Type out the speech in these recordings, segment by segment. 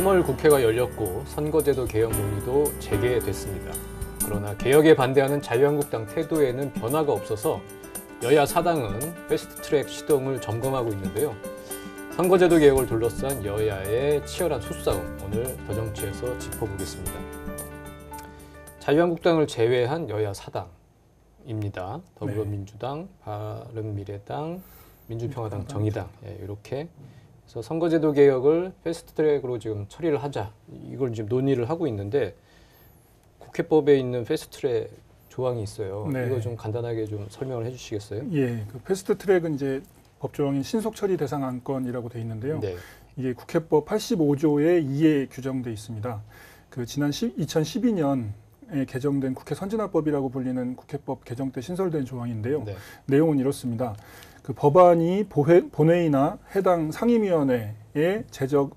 3월 국회가 열렸고 선거제도 개혁 논의도 재개됐습니다. 그러나 개혁에 반대하는 자유한국당 태도에는 변화가 없어서 여야 사당은 패스트트랙 시동을 점검하고 있는데요. 선거제도 개혁을 둘러싼 여야의 치열한 소싸움, 오늘 더정치에서 짚어보겠습니다. 자유한국당을 제외한 여야 사당입니다. 더불어민주당, 바른미래당, 민주평화당, 정의당 이렇게 그래서 선거제도 개혁을 패스트트랙으로 지금 처리를 하자 이걸 지금 논의를 하고 있는데 국회법에 있는 패스트트랙 조항이 있어요. 네. 이거 좀 간단하게 좀 설명을 해주시겠어요? 예, 그 패스트트랙은 이제 법조항인 신속처리 대상 안건이라고 돼 있는데요. 네. 이게 국회법 85조의 2에 규정돼 있습니다. 그 지난 2012년에 개정된 국회 선진화법이라고 불리는 국회법 개정 때 신설된 조항인데요. 네. 내용은 이렇습니다. 그 법안이 본회의나 해당 상임위원회에 제적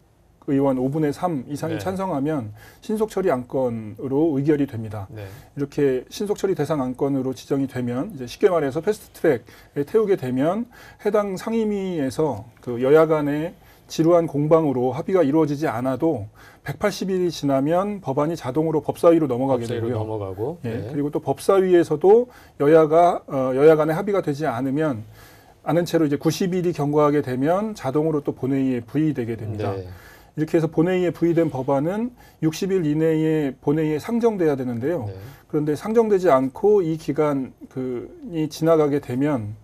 의원 5분의 3 이상이 네. 찬성하면 신속처리 안건으로 의결이 됩니다. 네. 이렇게 신속처리 대상 안건으로 지정이 되면 이제 쉽게 말해서 패스트트랙에 태우게 되면 해당 상임위에서 그 여야 간의 지루한 공방으로 합의가 이루어지지 않아도 180일이 지나면 법안이 자동으로 법사위로 넘어가게 되고요. 넘어가고. 예, 네. 그리고 또 법사위에서도 여야 간의 합의가 되지 않은 채로 이제 90일이 경과하게 되면 자동으로 또 본회의에 부의되게 됩니다. 네. 이렇게 해서 본회의에 부의된 법안은 60일 이내에 본회의에 상정돼야 되는데요. 네. 그런데 상정되지 않고 이 기간이 지나가게 되면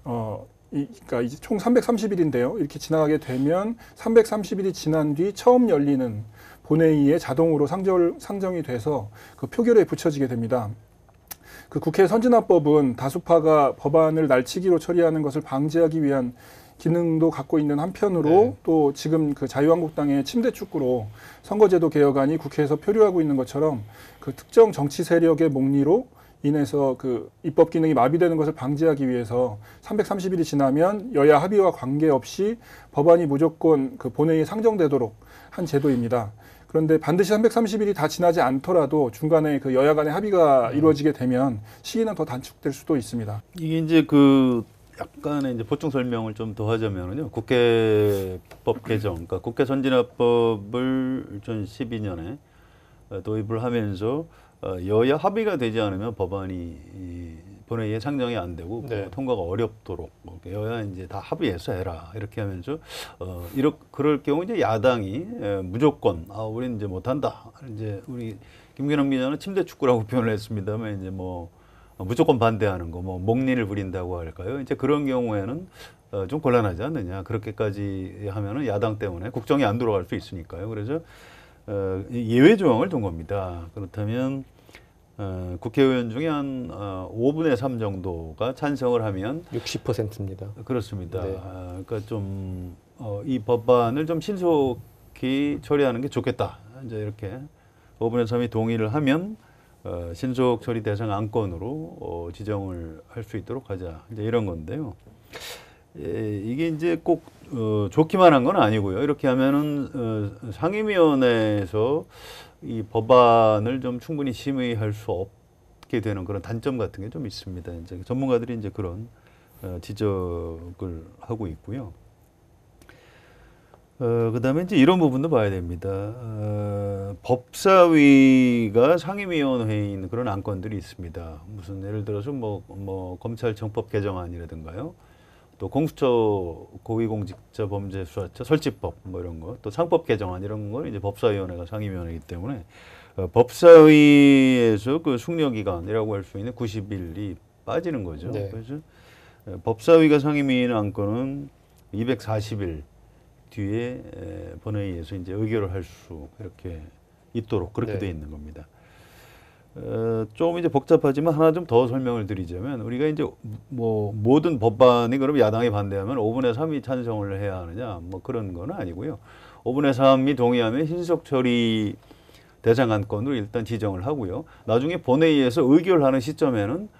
그러니까 이제 총 330일인데요. 이렇게 지나가게 되면 330일이 지난 뒤 처음 열리는 본회의에 자동으로 상정이 돼서 그 표결에 붙여지게 됩니다. 그 국회 선진화법은 다수파가 법안을 날치기로 처리하는 것을 방지하기 위한 기능도 갖고 있는 한편으로 네. 또 지금 그 자유한국당의 침대 축구로 선거제도 개혁안이 국회에서 표류하고 있는 것처럼 그 특정 정치 세력의 목리로 인해서 그 입법 기능이 마비되는 것을 방지하기 위해서 330일이 지나면 여야 합의와 관계없이 법안이 무조건 그 본회의에 상정되도록 한 제도입니다. 그런데 반드시 330일이 다 지나지 않더라도 중간에 그 여야 간의 합의가 이루어지게 되면 시기는 더 단축될 수도 있습니다. 이게 이제 그 약간의 이제 보충 설명을 좀 더 하자면요. 국회법 개정, 그러니까 국회 선진화법을 2012년에 도입을 하면서 여야 합의가 되지 않으면 법안이 본회의에 상정이 안 되고 네. 통과가 어렵도록 여야 이제 다 합의해서 해라 이렇게 하면서 그럴 경우 이제 야당이 무조건 우리는 이제 못한다. 이제 우리 김근영 기자는 침대 축구라고 표현을 했습니다만 이제 뭐 무조건 반대하는 거, 뭐 목리를 부린다고 할까요? 이제 그런 경우에는 좀 곤란하지 않느냐. 그렇게까지 하면은 야당 때문에 국정이 안 돌아갈 수 있으니까요. 그래서 예외 조항을 둔 겁니다. 그렇다면 국회의원 중에 한 5분의 3 정도가 찬성을 하면 60%입니다. 그렇습니다. 네. 그러니까 좀 이 법안을 좀 신속히 처리하는 게 좋겠다. 이제 이렇게 5분의 3이 동의를 하면 신속 처리 대상 안건으로 지정을 할 수 있도록 하자. 이제 이런 건데요. 이게 이제 꼭 좋기만 한 건 아니고요. 이렇게 하면은 상임위원회에서 이 법안을 좀 충분히 심의할 수 없게 되는 그런 단점 같은 게 좀 있습니다. 이제 전문가들이 이제 그런 지적을 하고 있고요. 그다음에 이제 이런 부분도 봐야 됩니다. 법사위가 상임위원회에 있는 그런 안건들이 있습니다. 무슨 예를 들어서 뭐 검찰청법 개정안이라든가요. 또 공수처 고위공직자 범죄수사처 설치법 뭐 이런 거, 또 상법 개정안 이런 거 이제 법사위원회가 상임위원회이기 때문에 법사위에서 그 숙려기간이라고 할 수 있는 90일이 빠지는 거죠. 네. 그래서 법사위가 상임위인 안건은 240일 뒤에 본회의에서 이제 의결을 할 수 이렇게 있도록 그렇게 네. 돼 있는 겁니다. 좀 이제 복잡하지만 하나 좀 더 설명을 드리자면 우리가 이제 뭐 모든 법안이 그럼 야당이 반대하면 5분의 3이 찬성을 해야 하느냐 뭐 그런 건 아니고요. 5분의 3이 동의하면 신속 처리 대상 안건으로 일단 지정을 하고요. 나중에 본회의에서 의결하는 시점에는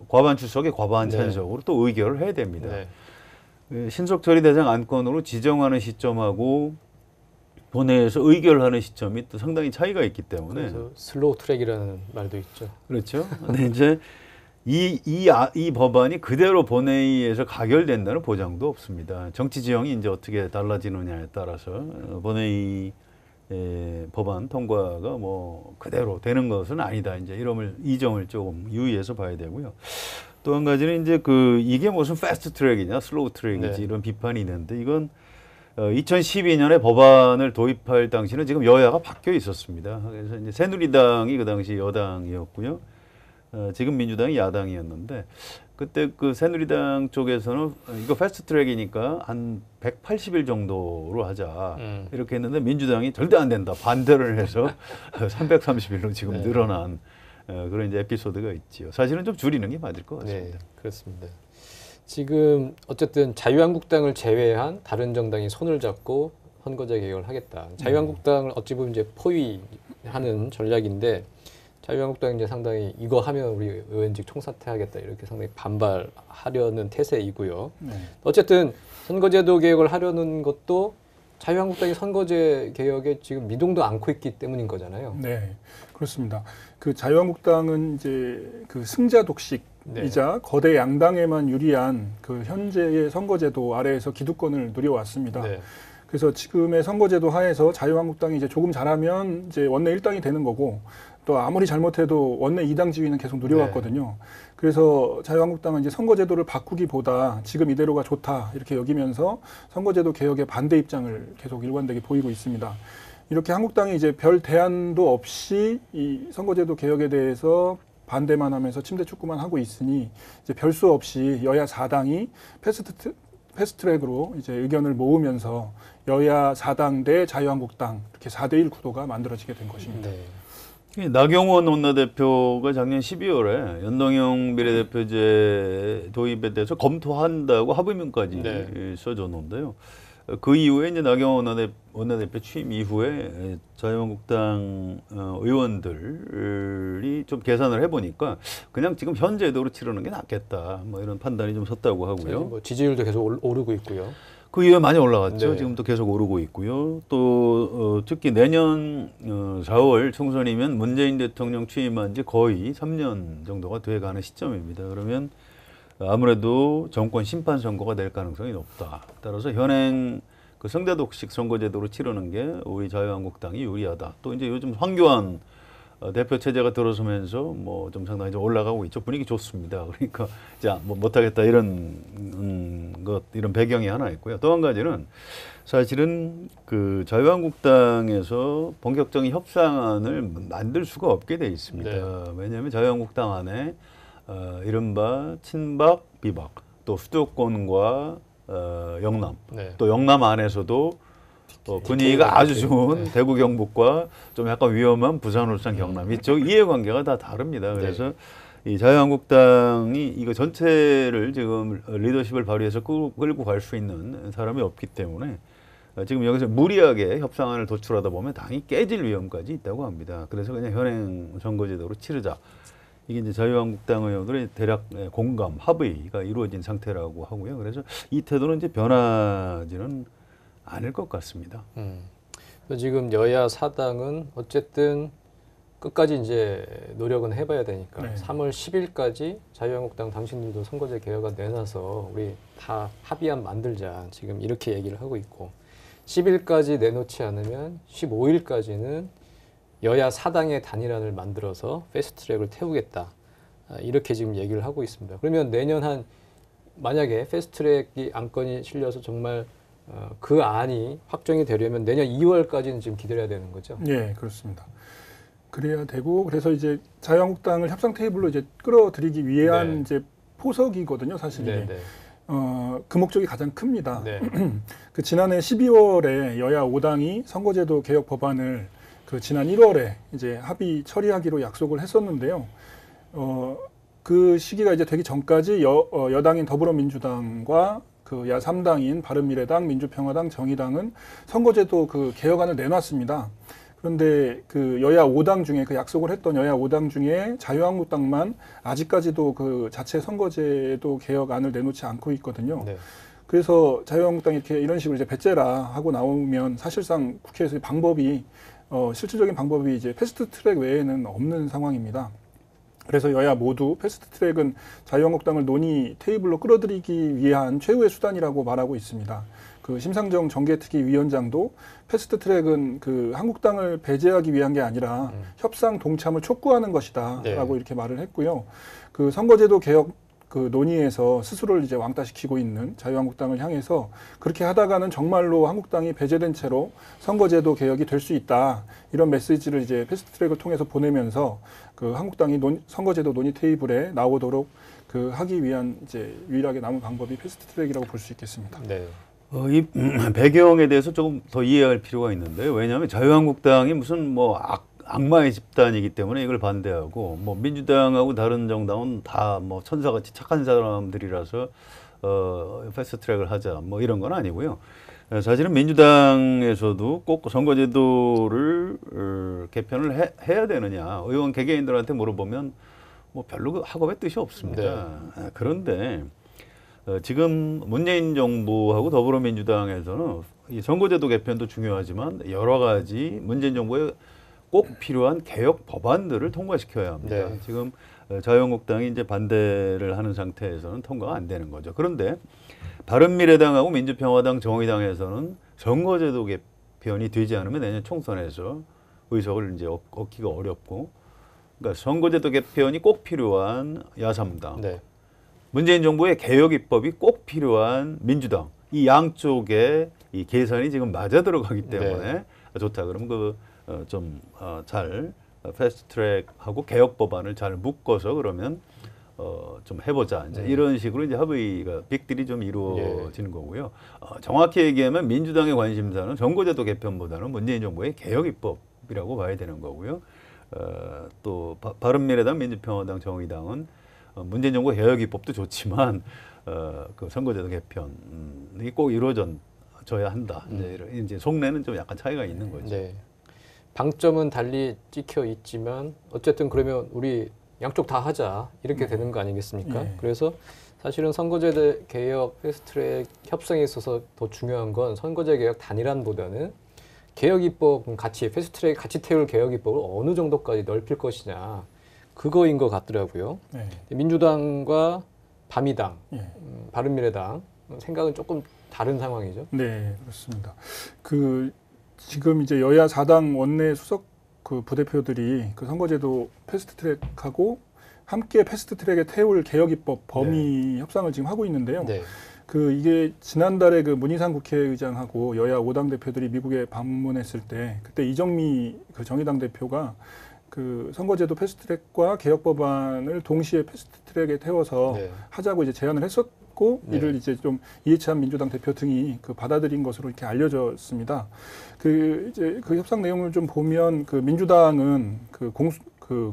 과반 출석에 과반 찬성으로 또 의결을 해야 됩니다. 네. 신속 처리 대상 안건으로 지정하는 시점하고 본회의에서 의결하는 시점이 또 상당히 차이가 있기 때문에 그래서 슬로우 트랙이라는 말도 있죠. 그렇죠. 근데 이제 이 법안이 그대로 본회의에서 가결된다는 보장도 없습니다. 정치 지형이 이제 어떻게 달라지느냐에 따라서 본회의 법안 통과가 뭐 그대로 되는 것은 아니다. 이제 이 점을 조금 유의해서 봐야 되고요. 또 한 가지는 이제 이게 무슨 패스트 트랙이냐, 슬로우 트랙이지 네. 이런 비판이 있는데 이건 2012년에 법안을 도입할 당시는 지금 여야가 바뀌어 있었습니다. 그래서 이제 새누리당이 그 당시 여당이었고요. 지금 민주당이 야당이었는데 그때 새누리당 쪽에서는 이거 패스트 트랙이니까 한 180일 정도로 하자 이렇게 했는데 민주당이 절대 안 된다 반대를 해서 330일로 지금 네. 늘어난 그런 이제 에피소드가 있지요. 사실은 좀 줄이는 게 맞을 것 같습니다. 네, 그렇습니다. 지금 어쨌든 자유한국당을 제외한 다른 정당이 손을 잡고 선거제 개혁을 하겠다. 자유한국당을 어찌 보면 이제 포위하는 전략인데 자유한국당이 이제 상당히 이거 하면 우리 의원직 총사퇴하겠다 이렇게 상당히 반발하려는 태세이고요. 네. 어쨌든 선거제도 개혁을 하려는 것도 자유한국당이 선거제 개혁에 지금 미동도 않고 있기 때문인 거잖아요. 네, 그렇습니다. 그 자유한국당은 이제 그 승자 독식이자 네. 거대 양당에만 유리한 그 현재의 선거제도 아래에서 기득권을 누려왔습니다. 네. 그래서 지금의 선거제도 하에서 자유한국당이 이제 조금 잘하면 이제 원내 1당이 되는 거고 또 아무리 잘못해도 원내 2당 지위는 계속 누려왔거든요. 그래서 자유한국당은 이제 선거제도를 바꾸기보다 지금 이대로가 좋다 이렇게 여기면서 선거제도 개혁에 반대 입장을 계속 일관되게 보이고 있습니다. 이렇게 한국당이 이제 별 대안도 없이 이 선거제도 개혁에 대해서 반대만 하면서 침대 축구만 하고 있으니 이제 별 수 없이 여야 4당이 패스트트랙으로 이제 의견을 모으면서 여야 4당 대 자유한국당 이렇게 4대1 구도가 만들어지게 된 것입니다. 네. 나경원 원내대표가 작년 12월에 연동형 비례대표제 도입에 대해서 검토한다고 합의문까지 네. 써줬는데요. 그 이후에 이제 나경원 원내대표 취임 이후에 자유한국당 의원들이 좀 계산을 해보니까 그냥 지금 현 제도로 치르는 게 낫겠다. 뭐 이런 판단이 좀 섰다고 하고요. 뭐 지지율도 계속 오르고 있고요. 그 이후에 많이 올라갔죠. 네. 지금도 계속 오르고 있고요. 또 특히 내년 4월 총선이면 문재인 대통령 취임한 지 거의 3년 정도가 돼가는 시점입니다. 그러면 아무래도 정권 심판 선거가 될 가능성이 높다. 따라서 현행 그 성대독식 선거제도로 치르는 게 우리 자유한국당이 유리하다. 또 이제 요즘 황교안 대표 체제가 들어서면서 뭐 좀 상당히 좀 올라가고 있죠. 분위기 좋습니다. 그러니까 자 뭐 못하겠다 이런 이런 배경이 하나 있고요. 또 한 가지는 사실은 그 자유한국당에서 본격적인 협상안을 만들 수가 없게 돼 있습니다. 네. 왜냐하면 자유한국당 안에 이른바 친박, 비박, 또 수도권과 영남, 네. 또 영남 안에서도 분위기가 아주 좋은 네. 대구 경북과 좀 약간 위험한 부산 울산 경남 이쪽 이해관계가 다 다릅니다. 그래서 이 자유한국당이 이거 전체를 지금 리더십을 발휘해서 끌고 갈 수 있는 사람이 없기 때문에 지금 여기서 무리하게 협상안을 도출하다 보면 당이 깨질 위험까지 있다고 합니다. 그래서 그냥 현행 선거제도로 치르자. 이게 이제 자유한국당 의원들의 대략 공감, 합의가 이루어진 상태라고 하고요. 그래서 이 태도는 이제 변하지는 않을 것 같습니다. 지금 여야 4당은 어쨌든 끝까지 이제 노력은 해봐야 되니까 네. 3월 10일까지 자유한국당 당신들도 선거제 개혁안 내놔서 우리 다 합의안 만들자 지금 이렇게 얘기를 하고 있고 10일까지 내놓지 않으면 15일까지는 여야 4당의 단일안을 만들어서 패스트트랙을 태우겠다 이렇게 지금 얘기를 하고 있습니다. 그러면 내년 만약에 패스트트랙이 안건이 실려서 정말 그 안이 확정이 되려면 내년 2월까지는 지금 기다려야 되는 거죠? 네, 그렇습니다. 그래야 되고 그래서 이제 자유한국당을 협상 테이블로 이제 끌어들이기 위한 네. 이제 포석이거든요, 사실 이게. 네. 그 목적이 가장 큽니다. 네. 그 지난해 12월에 여야 5당이 선거제도 개혁 법안을 그 지난 1월에 이제 합의 처리하기로 약속을 했었는데요. 그 시기가 이제 되기 전까지 여당인 더불어민주당과 그 야 3당인 바른미래당, 민주평화당, 정의당은 선거제도 그 개혁안을 내놨습니다. 그런데 그 여야 5당 중에 그 약속을 했던 여야 5당 중에 자유한국당만 아직까지도 그 자체 선거제도 개혁안을 내놓지 않고 있거든요. 네. 그래서 자유한국당이 이렇게 이런 식으로 이제 배째라 하고 나오면 사실상 국회에서 실질적인 방법이 이제 패스트트랙 외에는 없는 상황입니다. 그래서 여야 모두 패스트트랙은 자유한국당을 논의 테이블로 끌어들이기 위한 최후의 수단이라고 말하고 있습니다. 그 심상정 정개특위위원장도 패스트트랙은 그 한국당을 배제하기 위한 게 아니라 협상 동참을 촉구하는 것이다라고 네. 이렇게 말을 했고요. 그 선거제도 개혁 그 논의에서 스스로를 이제 왕따시키고 있는 자유한국당을 향해서 그렇게 하다가는 정말로 한국당이 배제된 채로 선거제도 개혁이 될 수 있다, 이런 메시지를 이제 패스트트랙을 통해서 보내면서 그 한국당이 선거제도 논의 테이블에 나오도록 그 하기 위한 이제 유일하게 남은 방법이 패스트트랙이라고 볼 수 있겠습니다. 네. 이 배경에 대해서 조금 더 이해할 필요가 있는데요. 왜냐하면 자유한국당이 무슨 뭐 악마의 집단이기 때문에 이걸 반대하고, 뭐 민주당하고 다른 정당은 다 뭐 천사같이 착한 사람들이라서 패스트트랙을 하자 뭐 이런 건 아니고요. 사실은 민주당에서도 꼭 선거제도를 개편을 해야 되느냐, 의원 개개인들한테 물어보면 뭐 별로 그 학업의 뜻이 없습니다. 네. 그런데 지금 문재인 정부하고 더불어민주당에서는 이 선거제도 개편도 중요하지만 여러 가지 문재인 정부의 꼭 필요한 개혁 법안들을 통과시켜야 합니다. 네. 지금 자유한국당이 이제 반대를 하는 상태에서는 통과가 안 되는 거죠. 그런데 바른미래당하고 민주평화당, 정의당에서는 선거제도 개편이 되지 않으면 내년 총선에서 의석을 이제 얻기가 어렵고, 그러니까 선거제도 개편이 꼭 필요한 야3당, 네. 문재인 정부의 개혁 입법이 꼭 필요한 민주당, 이 양쪽의 이 계산이 지금 맞아 들어가기 때문에 네. 좋다. 그러면 잘 패스트트랙하고 개혁 법안을 잘 묶어서 그러면 좀 해보자. 이제 이런 식으로 이제 합의가 빅딜이 좀 이루어지는 거고요. 정확히 얘기하면 민주당의 관심사는 선거제도 개편보다는 문재인 정부의 개혁 입법이라고 봐야 되는 거고요. 또 바른미래당, 민주평화당, 정의당은 문재인 정부 개혁 입법도 좋지만 그 선거제도 개편이 꼭 이루어져야 한다. 이제 속내는 좀 약간 차이가 있는 거죠. 네. 방점은 달리 찍혀 있지만 어쨌든 그러면 우리 양쪽 다 하자, 이렇게 되는 거 아니겠습니까? 네. 그래서 사실은 선거제 개혁 패스트트랙 협상에 있어서 더 중요한 건 선거제 개혁 단일화보다는 개혁 입법 같이 패스트트랙 같이 태울 개혁 입법을 어느 정도까지 넓힐 것이냐, 그거인 것 같더라고요. 네. 민주당과 바미당, 예. 바른미래당 생각은 조금 다른 상황이죠. 네, 그렇습니다. 그 지금 이제 여야 4당 원내 수석 그 부대표들이 그 선거제도 패스트트랙하고 함께 패스트트랙에 태울 개혁 입법 범위 협상을 지금 하고 있는데요. 네. 그 이게 지난달에 그 문희상 국회의장하고 여야 5당 대표들이 미국에 방문했을 때, 그때 이정미 그 정의당 대표가 그 선거제도 패스트트랙과 개혁 법안을 동시에 패스트트랙에 태워서 네. 하자고 이제 제안을 했었고, 네. 이를 이제 좀 이해찬 민주당 대표 등이 그 받아들인 것으로 이렇게 알려졌습니다. 그 이제 그 협상 내용을 좀 보면 그 민주당은 그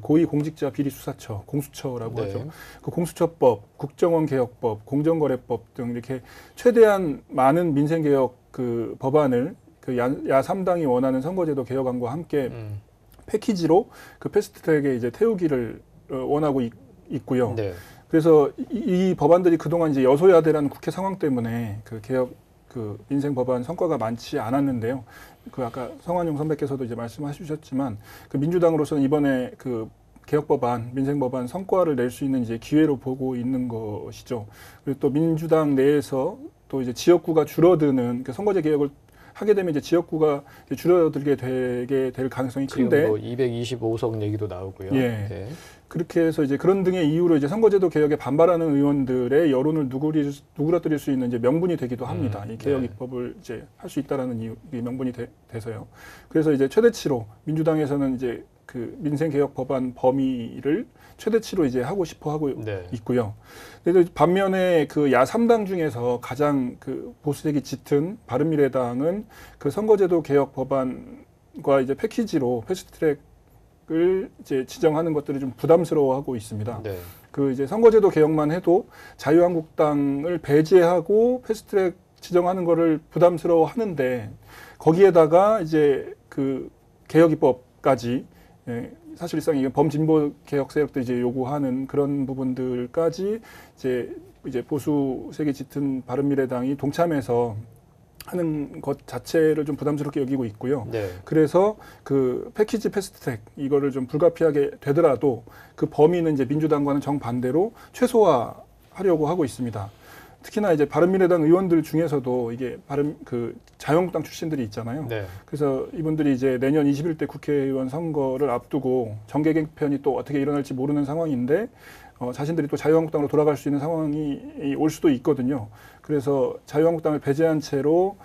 고위공직자 비리수사처, 공수처라고 네. 하죠. 그 공수처법, 국정원 개혁법, 공정거래법 등 이렇게 최대한 많은 민생개혁 그 법안을 그 야 3당이 원하는 선거제도 개혁안과 함께 패키지로 그 패스트트랙에 이제 태우기를 원하고 있고요. 네. 그래서 이 법안들이 그동안 이제 여소야대라는 국회 상황 때문에 그 개혁 그 민생 법안 성과가 많지 않았는데요. 그 아까 성환용 선배께서도 이제 말씀하셨지만 그 민주당으로서는 이번에 그 개혁 법안, 민생 법안 성과를 낼 수 있는 이제 기회로 보고 있는 것이죠. 그리고 또 민주당 내에서 또 이제 지역구가 줄어드는 그 선거제 개혁을 하게 되면 이제 지역구가 줄어들게 되게 될 가능성이 큰데, 지금 뭐 225석 얘기도 나오고요. 예. 네. 그렇게 해서 이제 그런 등의 이유로 이제 선거제도 개혁에 반발하는 의원들의 여론을 누그러뜨릴 수 있는 이제 명분이 되기도 합니다. 이 개혁 네. 입법을 이제 할 수 있다라는 이유, 명분이 돼서요. 그래서 이제 최대치로 민주당에서는 이제 그 민생 개혁 법안 범위를 최대치로 이제 하고 네. 있고요. 근데 반면에 그 야 3당 중에서 가장 그 보수색이 짙은 바른미래당은 그 선거제도 개혁 법안과 이제 패키지로 패스트트랙을 이제 지정하는 것들을 좀 부담스러워하고 있습니다. 네. 그 이제 선거제도 개혁만 해도 자유한국당을 배제하고 패스트트랙 지정하는 거를 부담스러워하는데, 거기에다가 이제 그 개혁 입법까지, 사실상 이게 범진보 개혁 세력들이 이제 요구하는 그런 부분들까지 이제 보수색이 짙은 바른미래당이 동참해서 하는 것 자체를 좀 부담스럽게 여기고 있고요. 네. 그래서 그 패키지 패스트트랙 이거를 좀 불가피하게 되더라도 그 범위는 이제 민주당과는 정반대로 최소화하려고 하고 있습니다. 특히나 이제 바른미래당 의원들 중에서도 이게 자유한국당 출신들이 있잖아요. 네. 그래서 이분들이 이제 내년 21대 국회의원 선거를 앞두고 정계 개편이 또 어떻게 일어날지 모르는 상황인데 자신들이 또 자유한국당으로 돌아갈 수 있는 상황이 올 수도 있거든요. 그래서 자유한국당을 배제한 채로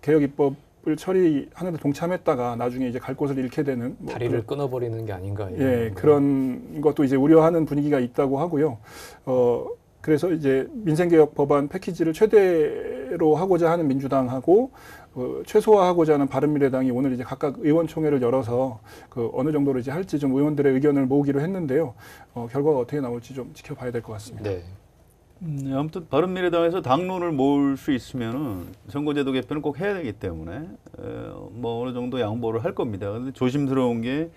개혁 입법을 처리하는 데 동참했다가 나중에 이제 갈 곳을 잃게 되는 다리를 끊어버리는 게 아닌가. 예, 그런 것도 이제 우려하는 분위기가 있다고 하고요. 그래서 이제 민생개혁 법안 패키지를 최대로 하고자 하는 민주당하고 최소화하고자 하는 바른미래당이 오늘 이제 각각 의원총회를 열어서 어느 정도로 이제 할지 좀 의원들의 의견을 모으기로 했는데요. 결과가 어떻게 나올지 좀 지켜봐야 될 것 같습니다. 네. 아무튼 바른미래당에서 당론을 모을 수 있으면은 선거제도 개편은 꼭 해야 되기 때문에 뭐 어느 정도 양보를 할 겁니다. 그런데 조심스러운 게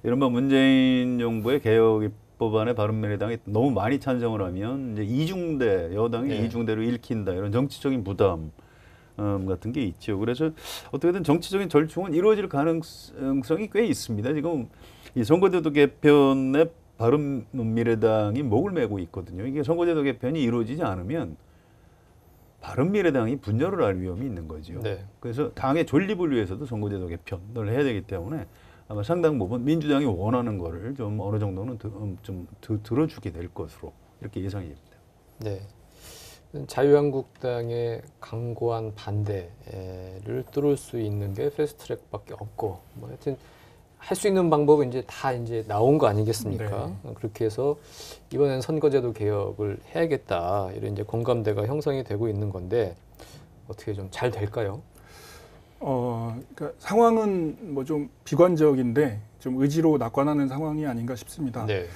이른바 문재인 정부의 개혁 법안에 바른미래당이 너무 많이 찬성을 하면 이제 이중대 여당이 네. 이중대로 읽힌다 이런 정치적인 부담 같은 게 있죠. 그래서 어떻게든 정치적인 절충은 이루어질 가능성이 꽤 있습니다. 지금 이 선거제도 개편에 바른미래당이 목을 메고 있거든요. 이게 선거제도 개편이 이루어지지 않으면 바른미래당이 분열을 할 위험이 있는 거죠. 네. 그래서 당의 존립을 위해서도 선거제도 개편을 해야 되기 때문에 아마 상당 부분 민주당이 원하는 거를 좀 어느 정도는 좀 들어주게 될 것으로 이렇게 예상이 됩니다. 네. 자유한국당의 강고한 반대를 뚫을 수 있는 게 패스트트랙밖에 없고, 뭐 하여튼 할 수 있는 방법은 이제 다 이제 나온 거 아니겠습니까? 네. 그렇게 해서 이번엔 선거제도 개혁을 해야겠다 이런 이제 공감대가 형성이 되고 있는 건데 어떻게 좀 잘 될까요? 그러니까 상황은 뭐 좀 비관적인데 좀 의지로 낙관하는 상황이 아닌가 싶습니다. 네.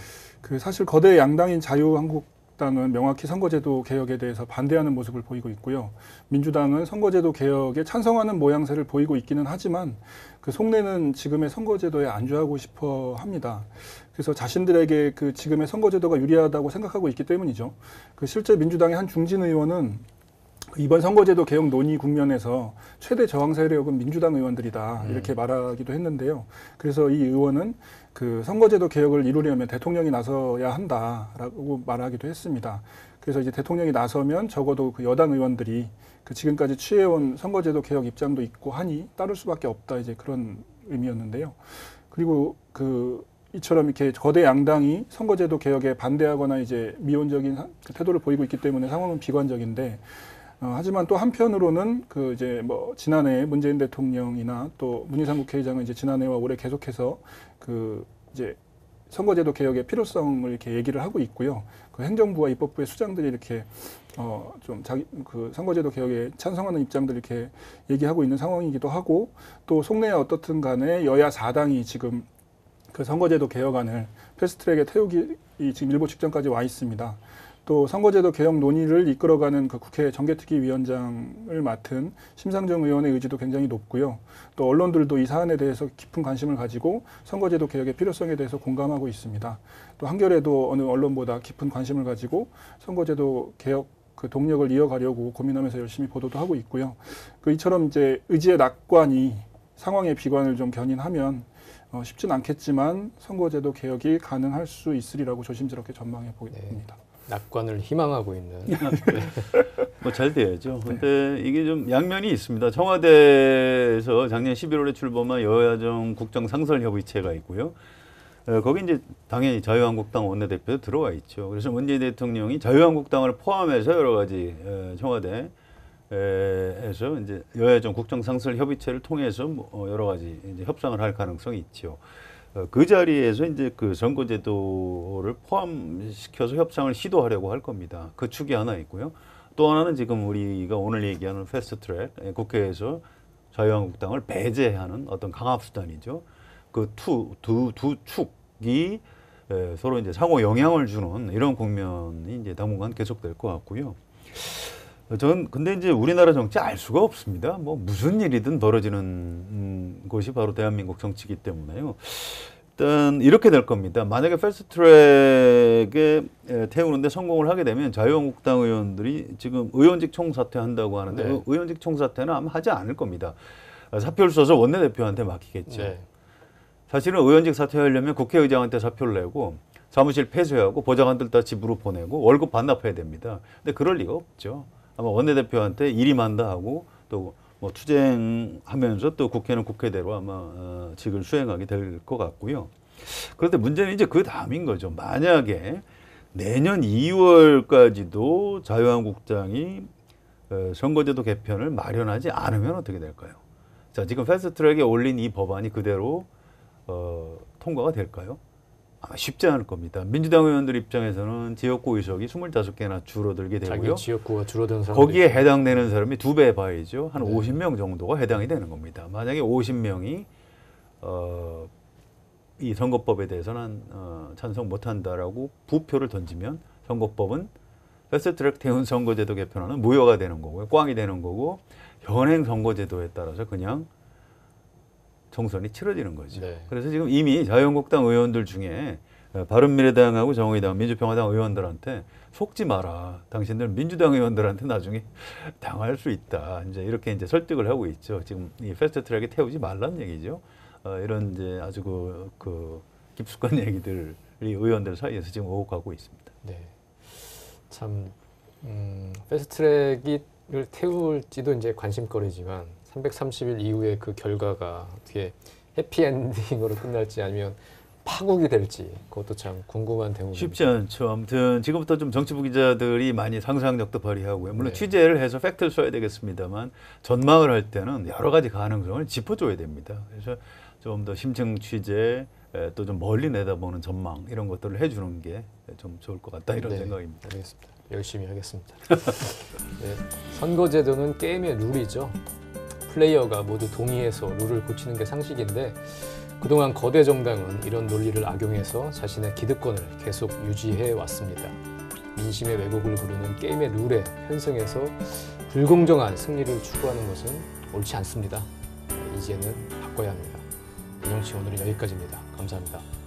사실 거대 양당인 자유한국당은 명확히 선거제도 개혁에 대해서 반대하는 모습을 보이고 있고요. 민주당은 선거제도 개혁에 찬성하는 모양새를 보이고 있기는 하지만 그 속내는 지금의 선거제도에 안주하고 싶어 합니다. 그래서 자신들에게 지금의 선거제도가 유리하다고 생각하고 있기 때문이죠. 실제 민주당의 한 중진 의원은 이번 선거제도 개혁 논의 국면에서 최대 저항 세력은 민주당 의원들이다 이렇게 말하기도 했는데요. 그래서 이 의원은 선거제도 개혁을 이루려면 대통령이 나서야 한다라고 말하기도 했습니다. 그래서 이제 대통령이 나서면 적어도 여당 의원들이 지금까지 취해온 선거제도 개혁 입장도 있고 하니 따를 수밖에 없다 이제 그런 의미였는데요. 그리고 이처럼 이렇게 거대 양당이 선거제도 개혁에 반대하거나 이제 미온적인 태도를 보이고 있기 때문에 상황은 비관적인데. 하지만 또 한편으로는 이제 뭐 지난해 문재인 대통령이나 또 문희상 국회의장은 이제 지난해와 올해 계속해서 이제 선거제도 개혁의 필요성을 이렇게 얘기를 하고 있고요. 행정부와 입법부의 수장들이 이렇게 좀 선거제도 개혁에 찬성하는 입장들 이렇게 얘기하고 있는 상황이기도 하고 또 속내야 어떻든 간에 여야 4당이 지금 선거제도 개혁안을 패스트트랙에 태우기 지금 일보 직전까지 와 있습니다. 또 선거제도 개혁 논의를 이끌어가는 국회 정개특위위원장을 맡은 심상정 의원의 의지도 굉장히 높고요. 또 언론들도 이 사안에 대해서 깊은 관심을 가지고 선거제도 개혁의 필요성에 대해서 공감하고 있습니다. 또 한겨레도 어느 언론보다 깊은 관심을 가지고 선거제도 개혁 동력을 이어가려고 고민하면서 열심히 보도도 하고 있고요. 이처럼 이제 의지의 낙관이 상황의 비관을 좀 견인하면 쉽진 않겠지만 선거제도 개혁이 가능할 수 있으리라고 조심스럽게 전망해 보겠습니다. 낙관을 희망하고 있는. 뭐 잘 돼야죠. 근데 이게 좀 양면이 있습니다. 청와대에서 작년 11월에 출범한 여야정 국정상설협의체가 있고요. 거기 이제 당연히 자유한국당 원내대표도 들어와 있죠. 그래서 문재인 대통령이 자유한국당을 포함해서 여러 가지 청와대에서 이제 여야정 국정상설협의체를 통해서 여러 가지 이제 협상을 할 가능성이 있죠. 그 자리에서 이제 선거제도를 포함시켜서 협상을 시도하려고 할 겁니다. 그 축이 하나 있고요. 또 하나는 지금 우리가 오늘 얘기하는 패스트트랙, 국회에서 자유한국당을 배제하는 어떤 강압수단이죠. 두 축이 서로 이제 상호 영향을 주는 이런 국면이 이제 당분간 계속될 것 같고요. 근데 이제 우리나라 정치 알 수가 없습니다. 뭐 무슨 일이든 벌어지는 곳이 바로 대한민국 정치이기 때문에요. 일단 이렇게 될 겁니다. 만약에 패스트트랙에 태우는데 성공을 하게 되면 자유한국당 의원들이 지금 의원직 총사퇴한다고 하는데 네. 의원직 총사퇴는 아마 하지 않을 겁니다. 사표를 써서 원내대표한테 맡기겠죠. 네. 사실은 의원직 사퇴하려면 국회의장한테 사표를 내고 사무실 폐쇄하고 보좌관들 다 집으로 보내고 월급 반납해야 됩니다. 근데 그럴 리가 없죠. 아마 원내대표한테 일임한다 하고 또 뭐 투쟁하면서 또 국회는 국회대로 아마 직을 수행하게 될 것 같고요. 그런데 문제는 이제 그 다음인 거죠. 만약에 내년 2월까지도 자유한국당이 선거제도 개편을 마련하지 않으면 어떻게 될까요? 자, 지금 패스트트랙에 올린 이 법안이 그대로 통과가 될까요? 아마 쉽지 않을 겁니다. 민주당 의원들 입장에서는 지역구 의석이 25개나 줄어들게 되고요. 자기 지역구가 줄어드는 사람 거기에 해당되는 사람이 2배 봐야죠. 한 네. 50명 정도가 해당이 되는 겁니다. 만약에 50명이 이 선거법에 대해서는 찬성 못한다라고 부표를 던지면 선거법은 패스트트랙 대운 선거제도 개편안은 무효가 되는 거고요. 꽝이 되는 거고 현행 선거제도에 따라서 그냥 총선이 치러지는 거죠. 네. 그래서 지금 이미 자유한국당 의원들 중에 바른미래당하고 정의당, 민주평화당 의원들한테 속지 마라. 당신들 민주당 의원들한테 나중에 당할 수 있다. 이제 이렇게 이제 설득을 하고 있죠. 지금 이 패스트트랙에 태우지 말란 얘기죠. 이런 이제 아주 그 깊숙한 얘기들이 의원들 사이에서 지금 오가고 있습니다. 네. 참 패스트트랙을 태울지도 이제 관심거리지만 330일 이후에 그 결과가 어떻게 해피엔딩으로 끝날지 아니면 파국이 될지 그것도 참 궁금한 대목입니다. 쉽지 않죠. 아무튼 지금부터 좀 정치부 기자들이 많이 상상력도 발휘하고요. 물론 네. 취재를 해서 팩트를 써야 되겠습니다만 전망을 할 때는 여러 가지 가능성을 짚어줘야 됩니다. 그래서 좀 더 심층 취재, 또 좀 멀리 내다보는 전망 이런 것들을 해주는 게 좀 좋을 것 같다 이런 네, 생각입니다. 알겠습니다. 열심히 하겠습니다. 네, 선거제도는 게임의 룰이죠. 플레이어가 모두 동의해서 룰을 고치는 게 상식인데 그동안 거대 정당은 이런 논리를 악용해서 자신의 기득권을 계속 유지해 왔습니다. 민심의 왜곡을 부르는 게임의 룰에 편승해서 불공정한 승리를 추구하는 것은 옳지 않습니다. 이제는 바꿔야 합니다. 이정치 오늘은 여기까지입니다. 감사합니다.